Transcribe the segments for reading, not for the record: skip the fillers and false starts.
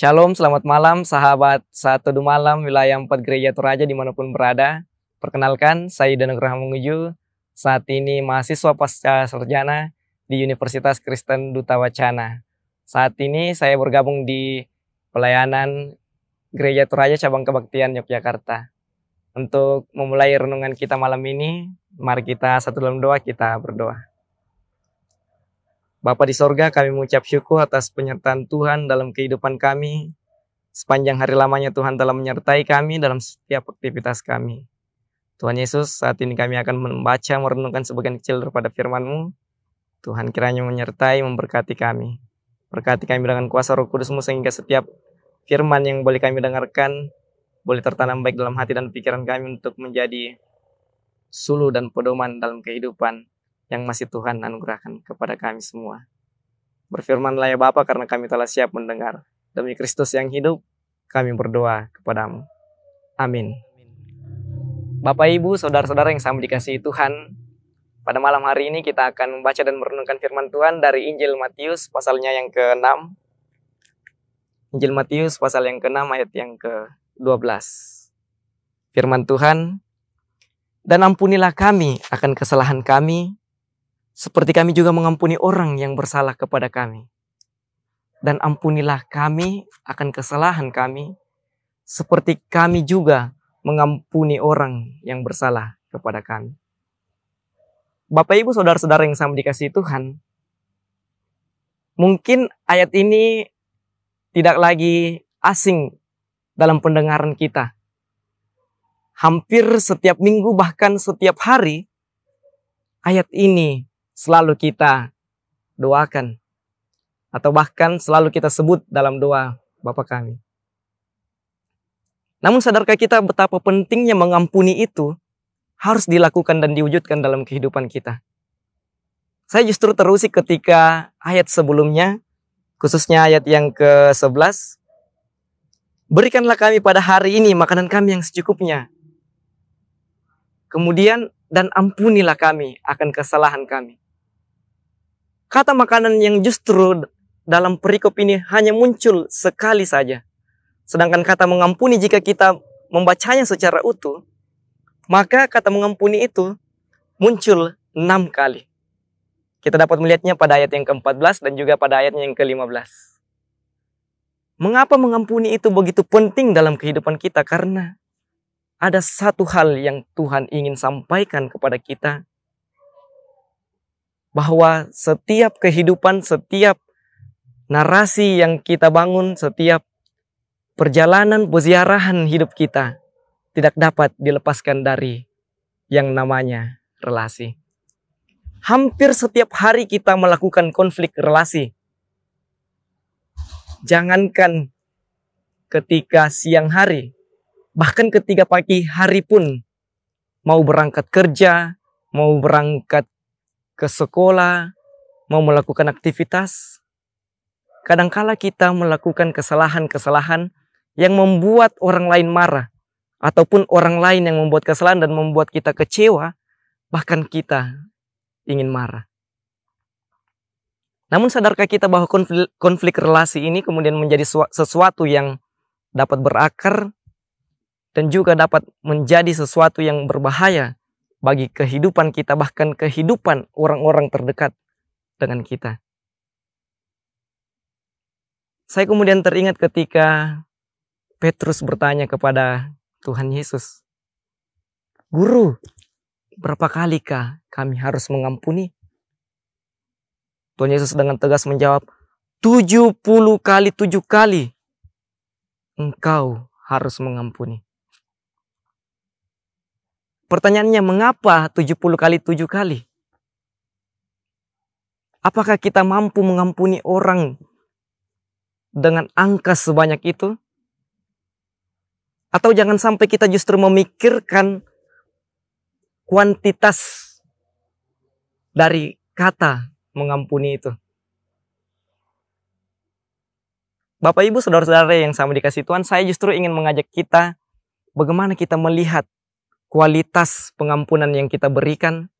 Shalom, selamat malam sahabat Saat Teduh Malam wilayah 4 Gereja Toraja dimanapun berada. Perkenalkan, saya Danugraha Menguju. Saat ini mahasiswa pasca sarjana di Universitas Kristen Duta Wacana. Saat ini saya bergabung di pelayanan Gereja Toraja Cabang Kebaktian Yogyakarta. Untuk memulai renungan kita malam ini, mari kita satu dalam doa, kita berdoa. Bapa di sorga, kami mengucap syukur atas penyertaan Tuhan dalam kehidupan kami. Sepanjang hari lamanya Tuhan telah menyertai kami dalam setiap aktivitas kami. Tuhan Yesus, saat ini kami akan membaca, merenungkan sebagian kecil daripada firman-Mu. Tuhan kiranya menyertai, memberkati kami. Berkati kami dengan kuasa Roh Kudus-Mu sehingga setiap firman yang boleh kami dengarkan boleh tertanam baik dalam hati dan pikiran kami untuk menjadi suluh dan pedoman dalam kehidupan yang masih Tuhan anugerahkan kepada kami semua. Berfirmanlah ya Bapa, karena kami telah siap mendengar. Demi Kristus yang hidup, kami berdoa kepadamu. Amin. Bapak, Ibu, Saudara-saudara yang sama dikasihi Tuhan, pada malam hari ini kita akan membaca dan merenungkan firman Tuhan dari Injil Matius pasalnya yang ke-6. Injil Matius pasal yang ke-6 ayat yang ke-12. Firman Tuhan, "Dan ampunilah kami akan kesalahan kami, seperti kami juga mengampuni orang yang bersalah kepada kami. Dan ampunilah kami akan kesalahan kami, seperti kami juga mengampuni orang yang bersalah kepada kami." Bapak, Ibu, Saudara-saudara yang sama dikasihi Tuhan, mungkin ayat ini tidak lagi asing dalam pendengaran kita. Hampir setiap minggu, bahkan setiap hari, ayat ini selalu kita doakan, atau bahkan selalu kita sebut dalam doa Bapa kami. Namun sadarkah kita betapa pentingnya mengampuni itu harus dilakukan dan diwujudkan dalam kehidupan kita? Saya justru terusik ketika ayat sebelumnya, khususnya ayat yang ke-11. "Berikanlah kami pada hari ini makanan kami yang secukupnya." Kemudian, "Dan ampunilah kami akan kesalahan kami." Kata makanan yang justru dalam perikop ini hanya muncul sekali saja. Sedangkan kata mengampuni, jika kita membacanya secara utuh, maka kata mengampuni itu muncul 6 kali. Kita dapat melihatnya pada ayat yang ke-14 dan juga pada ayatnya yang ke-15. Mengapa mengampuni itu begitu penting dalam kehidupan kita? Karena ada satu hal yang Tuhan ingin sampaikan kepada kita, bahwa setiap kehidupan, setiap narasi yang kita bangun, setiap perjalanan peziarahan hidup kita tidak dapat dilepaskan dari yang namanya relasi. Hampir setiap hari kita melakukan konflik relasi. Jangankan ketika siang hari, bahkan ketika pagi hari pun, mau berangkat kerja, mau berangkat ke sekolah, mau melakukan aktivitas, kadangkala kita melakukan kesalahan-kesalahan yang membuat orang lain marah, ataupun orang lain yang membuat kesalahan dan membuat kita kecewa, bahkan kita ingin marah. Namun sadarkah kita bahwa konflik relasi ini kemudian menjadi sesuatu yang dapat berakar dan juga dapat menjadi sesuatu yang berbahaya bagi kehidupan kita, bahkan kehidupan orang-orang terdekat dengan kita. Saya kemudian teringat ketika Petrus bertanya kepada Tuhan Yesus, "Guru, berapa kalikah kami harus mengampuni?" Tuhan Yesus dengan tegas menjawab, 70 kali 7 kali engkau harus mengampuni. Pertanyaannya, mengapa 70 kali 7 kali? Apakah kita mampu mengampuni orang dengan angka sebanyak itu? Atau jangan sampai kita justru memikirkan kuantitas dari kata mengampuni itu. Bapak, Ibu, Saudara-saudara yang sama dikasihi Tuhan, saya justru ingin mengajak kita bagaimana kita melihat kualitas pengampunan yang kita berikan,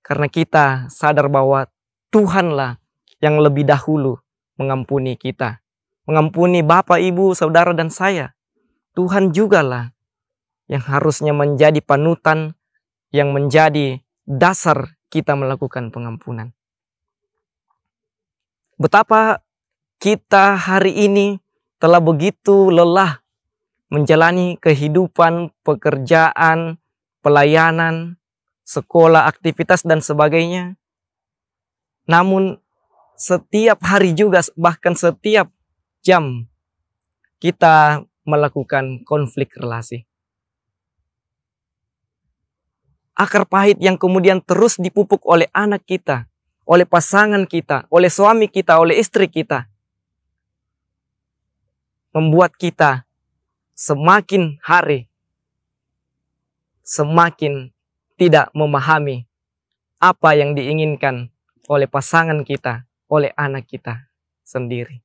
karena kita sadar bahwa Tuhanlah yang lebih dahulu mengampuni kita. mengampuni bapak, ibu, saudara, dan saya. Tuhan jugalah yang harusnya menjadi panutan, yang menjadi dasar kita melakukan pengampunan. Betapa kita hari ini telah begitu lelah menjalani kehidupan, pekerjaan, pelayanan, sekolah, aktivitas, dan sebagainya. Namun setiap hari juga, bahkan setiap jam, kita melakukan konflik relasi. Akar pahit yang kemudian terus dipupuk oleh anak kita, oleh pasangan kita, oleh suami kita, oleh istri kita, membuat kita semakin hari semakin tidak memahami apa yang diinginkan oleh pasangan kita, oleh anak kita sendiri.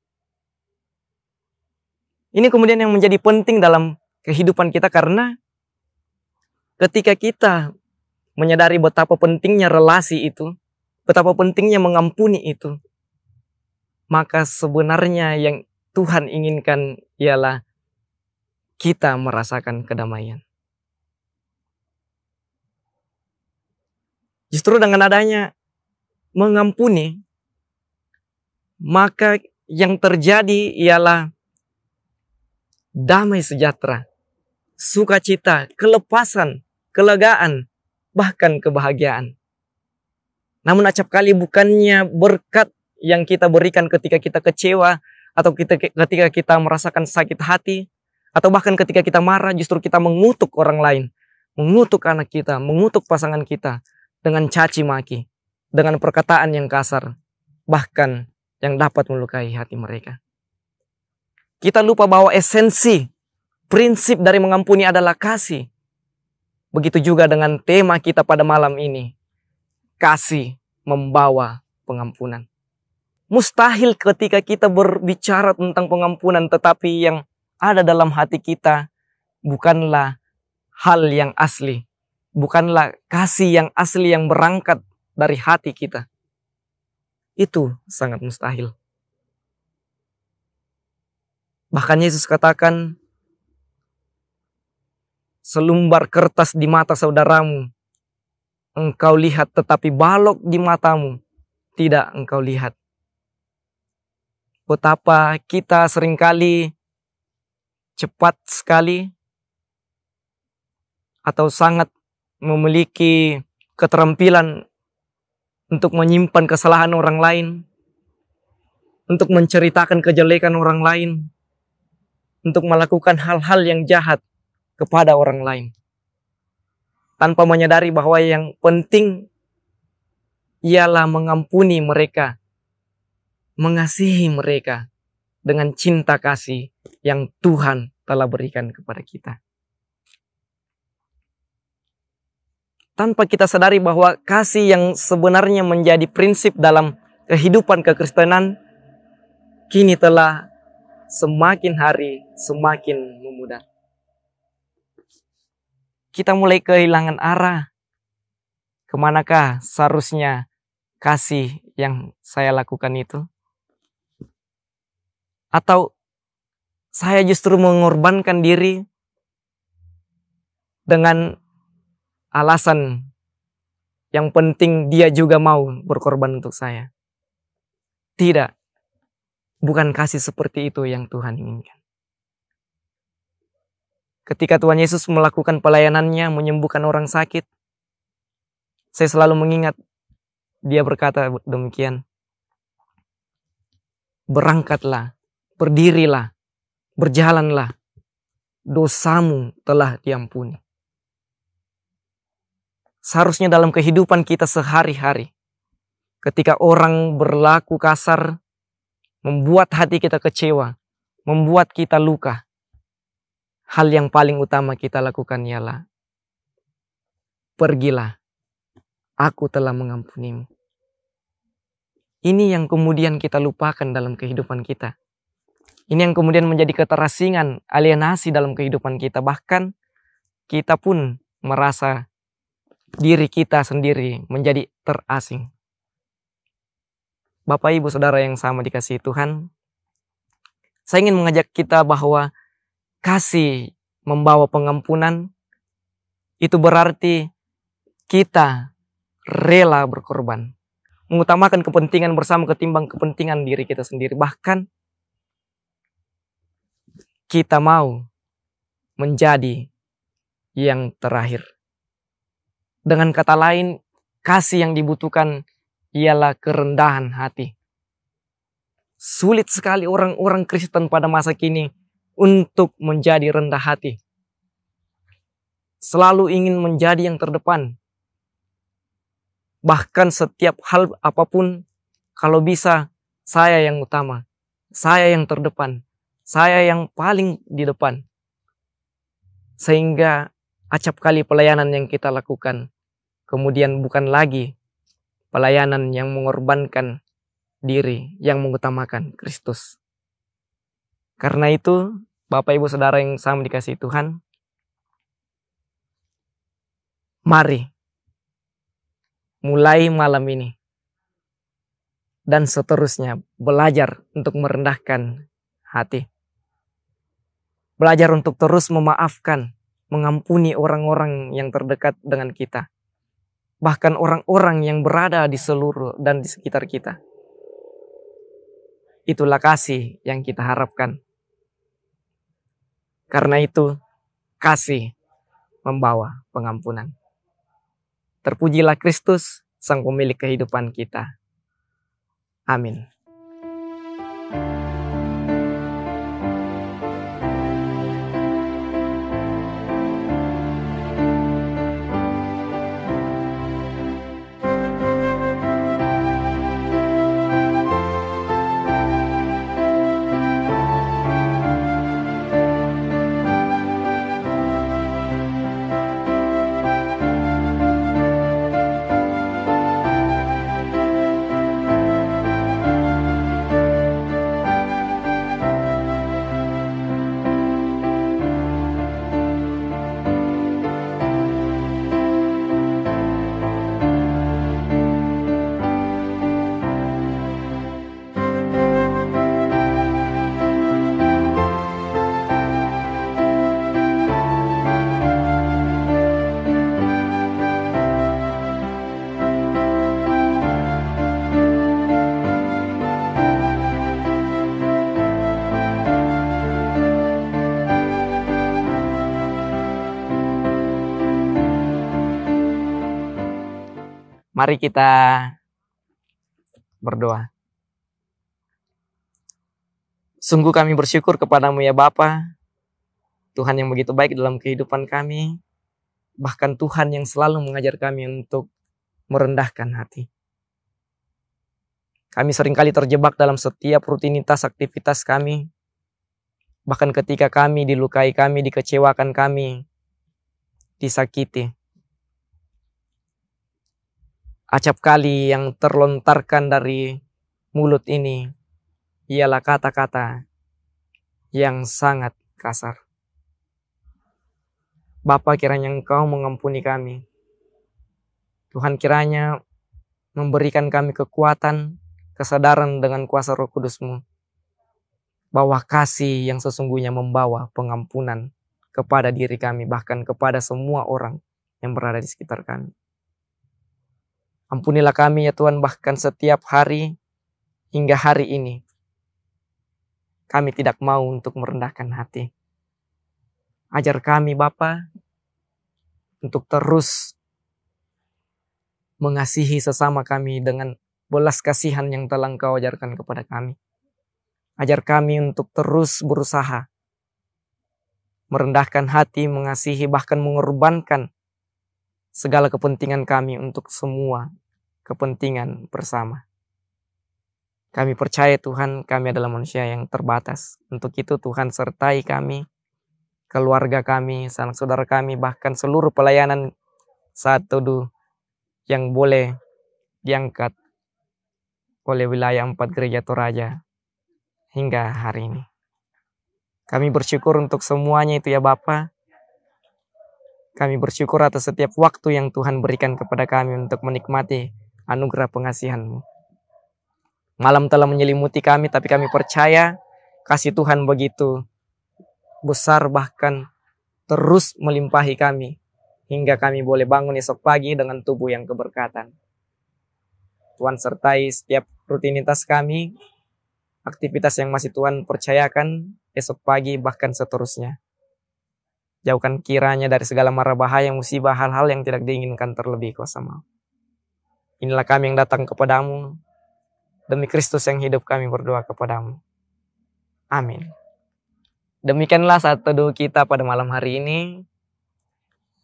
Ini kemudian yang menjadi penting dalam kehidupan kita, karena ketika kita menyadari betapa pentingnya relasi itu, betapa pentingnya mengampuni itu, maka sebenarnya yang Tuhan inginkan ialah kita merasakan kedamaian. Justru dengan adanya mengampuni, maka yang terjadi ialah damai sejahtera, sukacita, kelepasan, kelegaan, bahkan kebahagiaan. Namun acap kali bukannya berkat yang kita berikan ketika kita kecewa, atau ketika kita merasakan sakit hati, atau bahkan ketika kita marah, justru kita mengutuk orang lain, mengutuk anak kita, mengutuk pasangan kita dengan caci maki, dengan perkataan yang kasar, bahkan yang dapat melukai hati mereka. Kita lupa bahwa esensi, prinsip dari mengampuni adalah kasih. Begitu juga dengan tema kita pada malam ini, kasih membawa pengampunan. Mustahil ketika kita berbicara tentang pengampunan, tetapi yang ada dalam hati kita bukanlah hal yang asli, bukanlah kasih yang asli yang berangkat dari hati kita. Itu sangat mustahil. Bahkan Yesus katakan, selumbar kertas di mata saudaramu engkau lihat, tetapi balok di matamu tidak engkau lihat. Betapa kita seringkali cepat sekali atau sangat memiliki keterampilan untuk menyimpan kesalahan orang lain, untuk menceritakan kejelekan orang lain, untuk melakukan hal-hal yang jahat kepada orang lain, tanpa menyadari bahwa yang penting ialah mengampuni mereka, mengasihi mereka dengan cinta kasih yang Tuhan telah berikan kepada kita. Tanpa kita sadari bahwa kasih yang sebenarnya menjadi prinsip dalam kehidupan kekristenan, kini telah semakin hari semakin memudar. Kita mulai kehilangan arah. Kemanakah seharusnya kasih yang saya lakukan itu? Atau saya justru mengorbankan diri dengan alasan yang penting dia juga mau berkorban untuk saya. Tidak, bukan kasih seperti itu yang Tuhan inginkan. Ketika Tuhan Yesus melakukan pelayanannya, menyembuhkan orang sakit, saya selalu mengingat dia berkata demikian, berangkatlah, berdirilah, berjalanlah, dosamu telah diampuni. Seharusnya dalam kehidupan kita sehari-hari, ketika orang berlaku kasar, membuat hati kita kecewa, membuat kita luka, hal yang paling utama kita lakukan ialah, pergilah, aku telah mengampunimu. Ini yang kemudian kita lupakan dalam kehidupan kita. Ini yang kemudian menjadi keterasingan, alienasi dalam kehidupan kita. Bahkan kita pun merasa diri kita sendiri menjadi terasing. Bapak, Ibu, Saudara yang sama dikasihi Tuhan, Saya ingin mengajak kita bahwa kasih membawa pengampunan, itu berarti kita rela berkorban, mengutamakan kepentingan bersama ketimbang kepentingan diri kita sendiri. Bahkan kita mau menjadi yang terakhir. Dengan kata lain, kasih yang dibutuhkan ialah kerendahan hati. Sulit sekali orang-orang Kristen pada masa kini untuk menjadi rendah hati. Selalu ingin menjadi yang terdepan. Bahkan setiap hal apapun, kalau bisa saya yang utama, saya yang terdepan, saya yang paling di depan. Sehingga acap kali pelayanan yang kita lakukan kemudian bukan lagi pelayanan yang mengorbankan diri, yang mengutamakan Kristus. Karena itu, Bapak Ibu Saudara yang sama dikasihi Tuhan, mari mulai malam ini dan seterusnya belajar untuk merendahkan hati. Belajar untuk terus memaafkan, mengampuni orang-orang yang terdekat dengan kita. Bahkan orang-orang yang berada di seluruh dan di sekitar kita. Itulah kasih yang kita harapkan. Karena itu, kasih membawa pengampunan. Terpujilah Kristus, Sang Pemilik kehidupan kita. Amin. Mari kita berdoa. Sungguh kami bersyukur kepadamu ya Bapa, Tuhan yang begitu baik dalam kehidupan kami. Bahkan Tuhan yang selalu mengajar kami untuk merendahkan hati. Kami seringkali terjebak dalam setiap rutinitas aktivitas kami. Bahkan ketika kami dilukai, kami dikecewakan, kami disakiti. Acap kali yang terlontarkan dari mulut ini ialah kata-kata yang sangat kasar. Bapa, kiranya Engkau mengampuni kami. Tuhan, kiranya memberikan kami kekuatan, kesadaran dengan kuasa Roh Kudus-Mu, bahwa kasih yang sesungguhnya membawa pengampunan kepada diri kami, bahkan kepada semua orang yang berada di sekitar kami. Ampunilah kami ya Tuhan, bahkan setiap hari hingga hari ini kami tidak mau untuk merendahkan hati. Ajar kami Bapa untuk terus mengasihi sesama kami dengan belas kasihan yang telah Engkau ajarkan kepada kami. Ajar kami untuk terus berusaha merendahkan hati, mengasihi, bahkan mengorbankan segala kepentingan kami untuk semua kepentingan bersama. Kami percaya Tuhan, kami adalah manusia yang terbatas. Untuk itu Tuhan sertai kami, keluarga kami, sanak saudara kami, bahkan seluruh pelayanan saat teduh yang boleh diangkat oleh wilayah 4 Gereja Toraja hingga hari ini. Kami bersyukur untuk semuanya itu ya Bapa. Kami bersyukur atas setiap waktu yang Tuhan berikan kepada kami untuk menikmati anugerah pengasihan-Mu. Malam telah menyelimuti kami, tapi kami percaya Kasih Tuhan begitu besar, bahkan terus melimpahi kami, hingga kami boleh bangun esok pagi dengan tubuh yang keberkatan. Tuhan sertai setiap rutinitas kami, aktivitas yang masih Tuhan percayakan esok pagi bahkan seterusnya. Jauhkan kiranya dari segala mara bahaya, musibah, hal-hal yang tidak diinginkan terlebih kuasa maut. Inilah kami yang datang kepadamu, demi Kristus yang hidup kami berdoa kepadamu. Amin. Demikianlah saat teduh kita pada malam hari ini.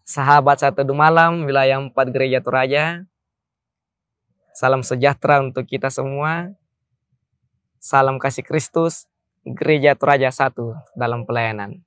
Sahabat saat teduh malam, wilayah 4 Gereja Toraja. Salam sejahtera untuk kita semua. Salam kasih Kristus, Gereja Toraja 1 dalam pelayanan.